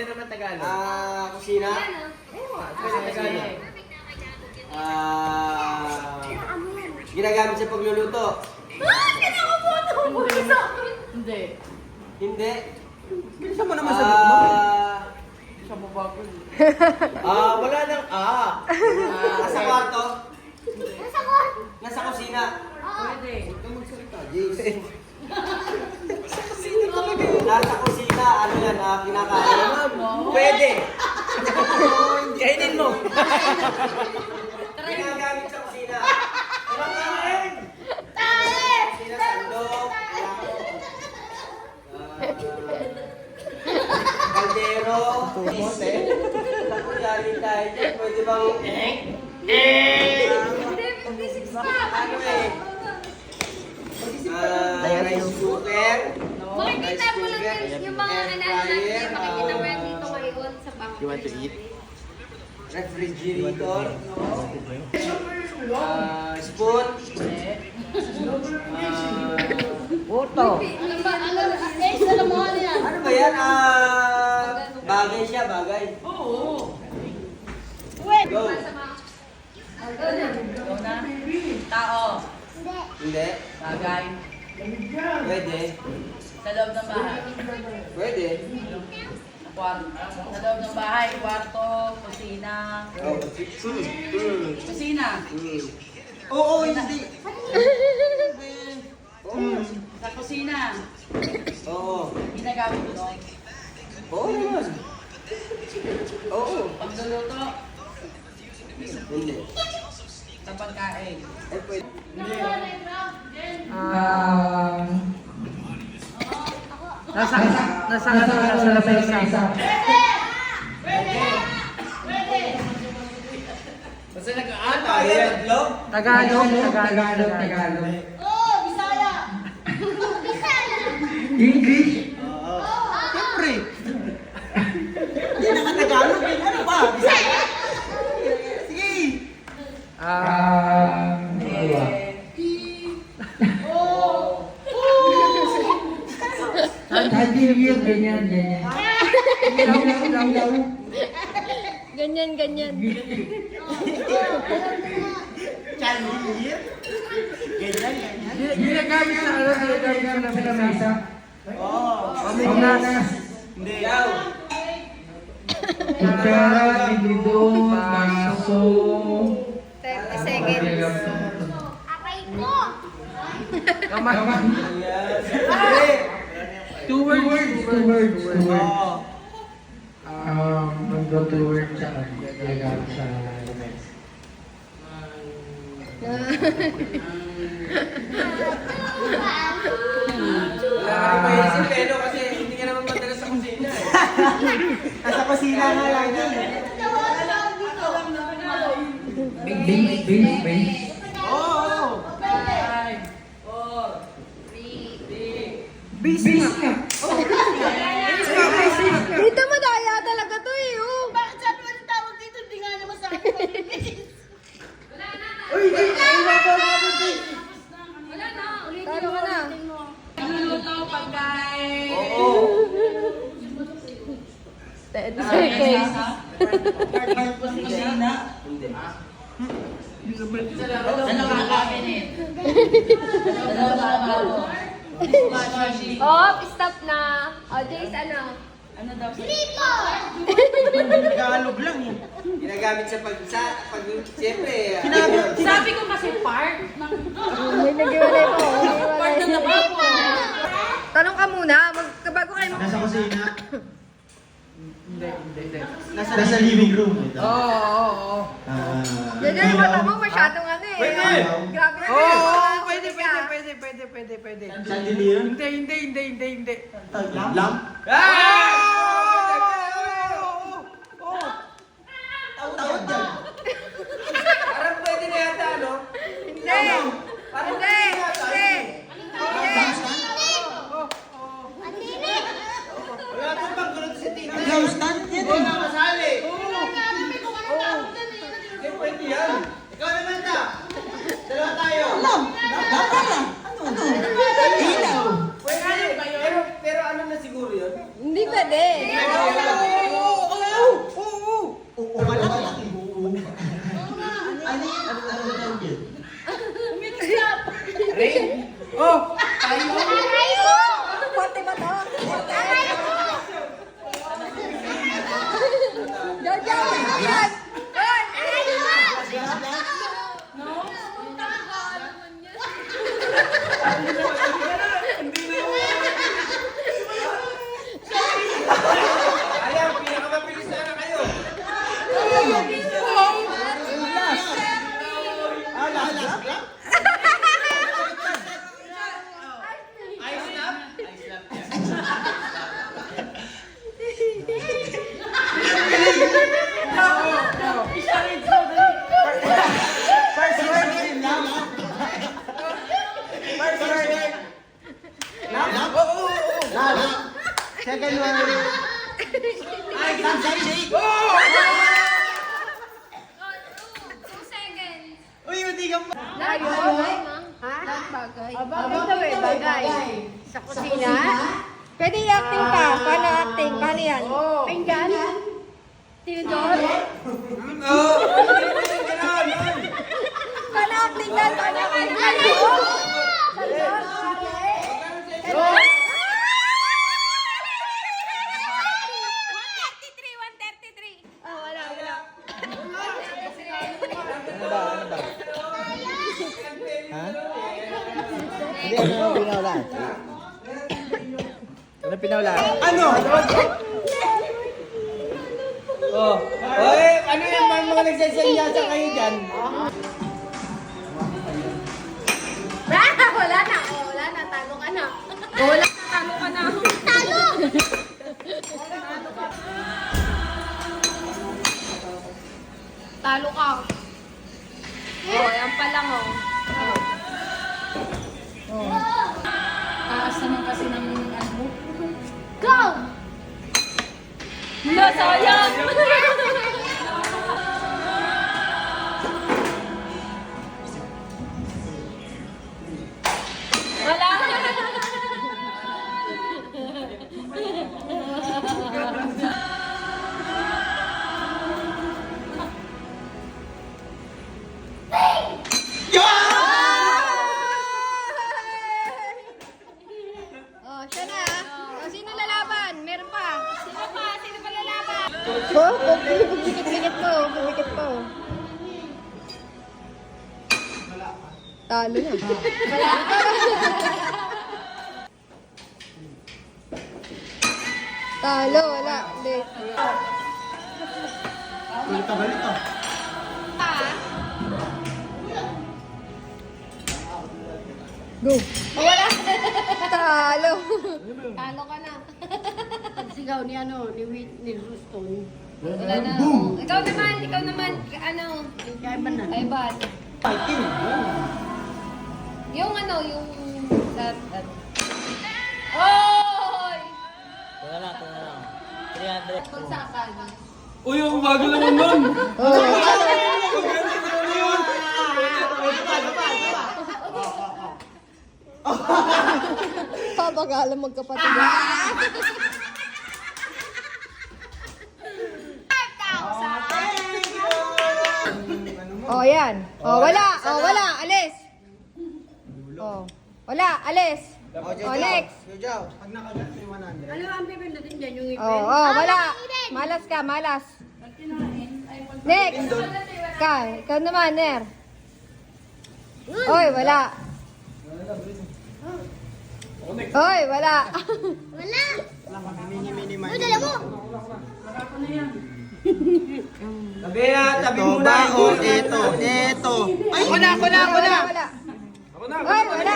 naman Tagalog. Kusina. Oo, pwede Tagalog. Ginagamit sa pagluluto. Hindi. Hindi. Bilisan mo naman sagot mo. Siya mo bago. Wala nang Nasa kwarto. Nasa kwarto. Nasa kusina. Pwede. Huwag kang magsalita, Jace. Nasa kusina, ano yan, kinakain. Pwede. Kainin mo. Ginagamit sa kusina. Tae! Kusina, sandok, kaldero. Nakunyari tayo dyan. Pwede bang... Hindi, 56 pa. Ano rice cooker. Makikita mo lang yung mga anak natin. Makikita mo yan dito ngayon sa bahay. You want to eat? Refrigerator. Spoon. Puto. Ano ba yan? Bagay siya, bagay. Oo. Go. Ikaw na. Tao. Hindi. Bagay. Pwede. Sa loob ng bahay. Pwede. Kwarto. Sa loob ng bahay. Kwarto. Kusina. Oh. Kusina. Oo, hindi. Sa kusina. Oo. Ginagamit doon. Oo naman. Oo. Pagluluto. Hindi. Sa pagkain. Ay, pwede. Nasa lamesa. Basta Ano ba yan? Itlog? Tagalog. Oh, Bisaya. Bisaya. English? Siyempre. Hindi naman Tagalog. Ano ba? Bisaya? Sige. Tanjir, ganyan. Ganyan. Chandelier? Ganyan. Ginagamit sa mesa. Pamanas. Hindi. Yaw. Kutsara, tinidor, baso. 30 seconds. Aray ko. Kamay. Hindi. Two words. Oo. Mag-go to word sa ginagamit sa mesa. Wala ka rin maisip, pero kasi hindi ka naman madalas sa kusina eh. Nasa kusina nga lagi. Base. Oo. Base nga. Dito madaya talaga to eh. Oh. Bakit saan naman tawag dito? Hindi nga naman sa akin. Wala na. Ulitin mo na. Pagluluto. Pagkain. Oo. 30 seconds. Kusina. Hindi. Sa loob ng cabinet. Sa loob ng bago. Dishwashing. Oh, stop na. Oh, Jace, ano? Ano daw? Tagalog lang eh. Ginagamit sa siyempre. Sabi ko kasi part ng... May nag-iwalay po. Part ng lababo. Tanong ka muna. Bago kayo Nasa kusina. Hindi. Nasa living room. Oo. Yan yung mata mo masyadong ano eh. Pwede. Grabe na Oo, pwede. Chandelier? Hindi. Lamp? Tawag dyan. Parang pwede na yata, no? Hindi. Parang Hindi. wala pang pagkulot sa TV. Stand yan Wala masali. Hindi pwede yan. Ikaw naman ta. Dalawa tayo. Ilaw. Pwede. Pero ano na siguro yun? Hindi pwede. second one. Ay, shake! 2 seconds. Uy, mati ka pa. Bagay. Sa kusina? Pwede i-acting pa. Paano acting? Paano yan? Pinggan? Tinidor? Paano acting yan? Paano acting yan? Hindi, ano pinaulan? Ano pinaulan? Ano? Oh. Oy, ano yan? Mga nagsasaya sa kayo dyan? Wala na. Wala na. Talo ka na. Wala na. Talo ka na. Talo! Talo ka. Oh, yan pa lang oh. Taas naman kasi ng ano. Go! Wala, sayang! Wala! Oh, siya na. Oh, sino lalaban? Meron pa. Sino pa? Sino pa lalaban? Oh, pumikit mo. Pumikit mo. Talo na. Talo, wala. Late. Go. Wala. Talo. Talo ka na. Sigaw ni ano, ni Houston. Wala na. Oh, ikaw naman. Ano? Kaya ba na? Ay, bad. Yung ano, yung... That. Oy! Ito na lang. 300. Pagsakan. Uy, ang bago naman nun. Papagalan magkapatid. Oh, yan. Oh, wala. Oh, wala. Alis. Oh. Wala. Alis. Oh, next. Pag nakagat may 100. Ano ang pipindutin dyan yung ipin? Oh, oh, wala. Malas ka, malas. Next. Ikaw naman, Ner. Oy, wala. Oy, wala. Wala! Mini-mini Uy, dala mo! Tabi mo na. Ito. Ay, Wala. Oy, wala.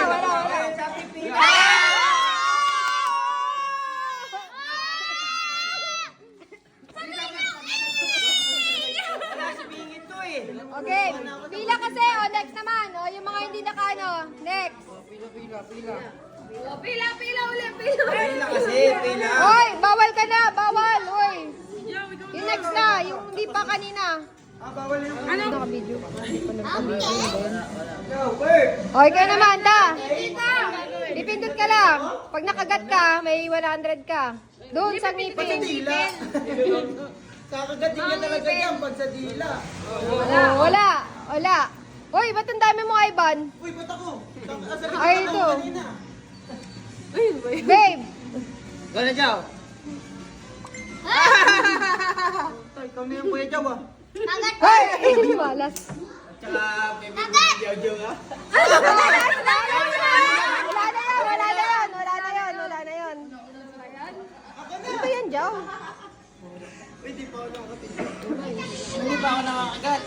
Okay, pila kasi. Oh, next naman. Oh, yung mga hindi nakaano. Next. Oh, pila ulit. Pila kasi, pila. Oy, bawal ka na. Bawal. Oy. Yung next na. Yung hindi pa kanina. Bawal yung... Ano? Naka-video. Oy, kayo naman, ta. Ipindot ka lang. Pag nakagat ka, may 100 ka. Doon sa ngipin. Kakagat din ka talaga yan pag sa dila. Oh, wala. Oy, ba't ang dami mo, Ivan? Uy, ba't ako? Ay, ito. Babe. Gana, Jaw. Ikaw na yung Kuya Jaw, ah. Ay, malas. Tsaka, baby, Jaw, ah. Wala na yun. Ano ba yan, Jow? Hindi pa ako nakakagat.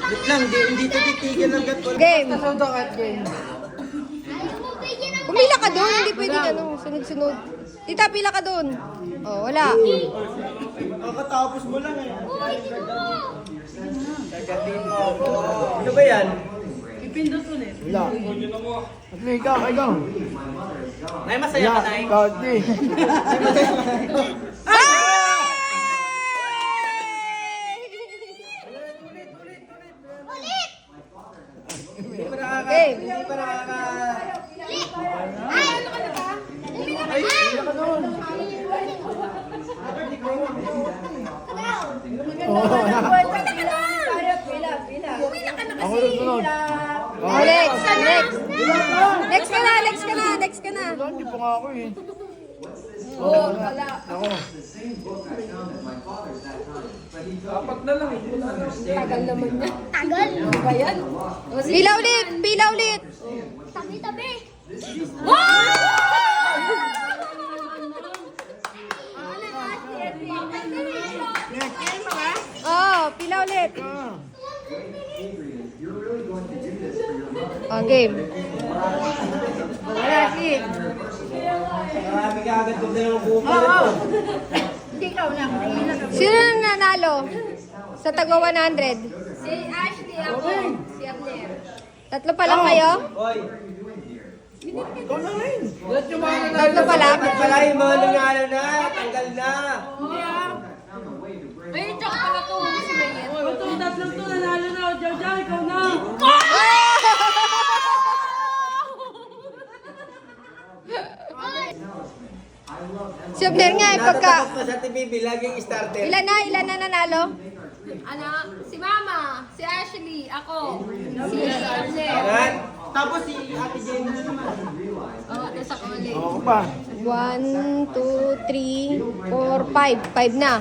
Wait lang, hindi ito titigil ng gat. Game. Saudakat game. Pumila ka doon, hindi pwedeng ano, sunod-sunod. Tita, pila ka doon. Oh, wala. Kakatapos mo lang eh. Kagatin mo ako. Ano ba yan? Ipindot ulit. Wala. Atli, ikaw. Nay, masaya ka, Nay. Ikaw, Atli. Hindi pa nakaka... Game. Hindi pa nakaka... Ay, ano ka na ba? Ay, hindi ka nun. Ako rin sunod. Oh, next. Next ka na. Wala, hindi pa nga ako eh. Oh, wala. Ako. Apat na lang. Tagal naman niya. Tagal. Ano ba yan? Pila ulit. Tabi-tabi. Oh, pila ulit. Oh, game. Wala, sige. Marami ka agad kung dalawang kukulit. Sino na nanalo? Sa tagwa 100? Si Ashley, ako. Si Abner. Tatlo pa lang kayo? Hoy, Ikaw na rin. Tatlo pa lang? pala yung mga nangyari na. Tanggal na. Ay, tsaka pala to. Si Mayen. Itong tatlong to, nanalo na. Jojo, ikaw na. Si Abner nga eh, pagka... Natatapos pa sa TVB, laging starter. Ilan na nanalo? Ano? Si Mama. Si Ashley. Ako. Si Abner. Yan. Tapos si Ate Jenny naman. Oo, nasa college. Ako pa. 1, 2, 3, 4, 5. 5 na.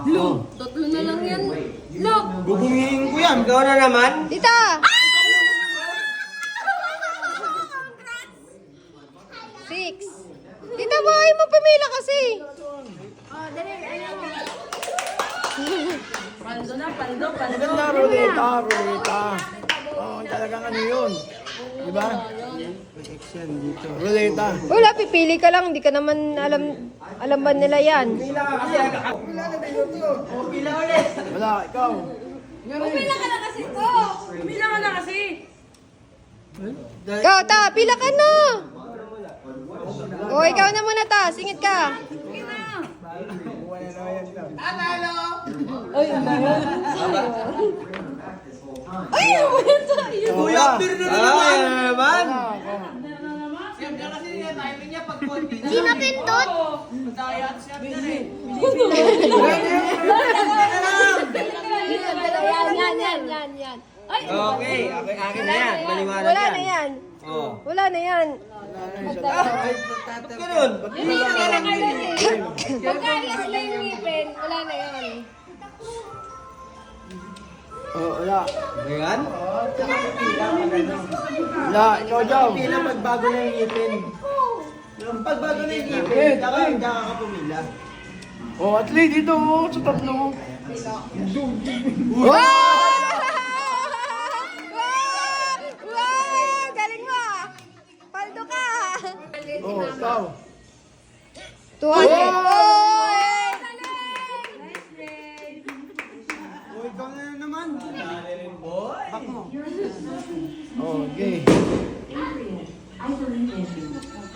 Look, tatlo na lang yan. Look. Bubungin ko yan. Ikaw na naman. Tita! Six. Tita, bakit mo pumila kasi? Oh, dali. Ayaw. Paldo na, paldo. Maganda, ruleta. Oo, talagang ano yun. Diba? Ruleta. Wala, pipili ka lang. Hindi ka naman alam ba nila yan? Pila ka kasi. Pila na tayo to. O, pila ulit. Wala, ikaw. Pumila ka na kasi ko. Pumila ka na kasi. Ikaw, ta, pila ka na. O, ikaw na muna, ta. Singit ka. Ay, ano ba yan tayo? Kuya, Abner na naman. naman. Sino pintot? Yan. Ay, Okay, akin na yan. Maliwanag Wala na yan. Oh. Wala na yan. Ba't ganun? pagkayas na yung ngipin, wala na yan. Oh, wala. Ayan? Wala, ikaw daw. Pila pagbago na yung ngipin. Yung pagbago na yung ngipin, dapat hindi ka pumila. Oh, at least dito sa tatlo. Wow! Wow! Galing mo ah. Paldo ka. Oh, ikaw. 200. Oy! Oh, ikaw na naman. Back mo. Oh, okay.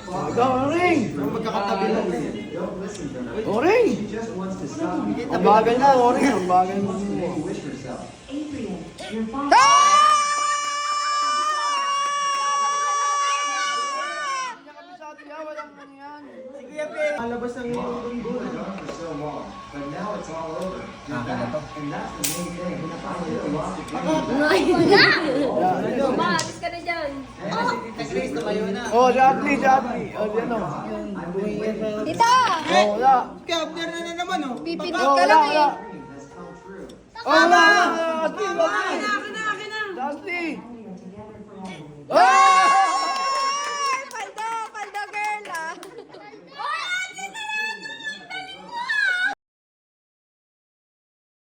Oh, ikaw, ang ring. Magkakatabi lang. Oh, ring. Ang bagal mo, oh, ring. Ang bagal mo. Sige, Pe. Malabas ang iyong gunggul. Maalis ka na dyan. Oh, si Atli. Oh, di ano. Tita! Oh, wala. Kaya Abner na naman, oh. Pipindot Oh, ka wala, lang wala. eh. Oh, wala. Atli. Akin na. Atli. Oh!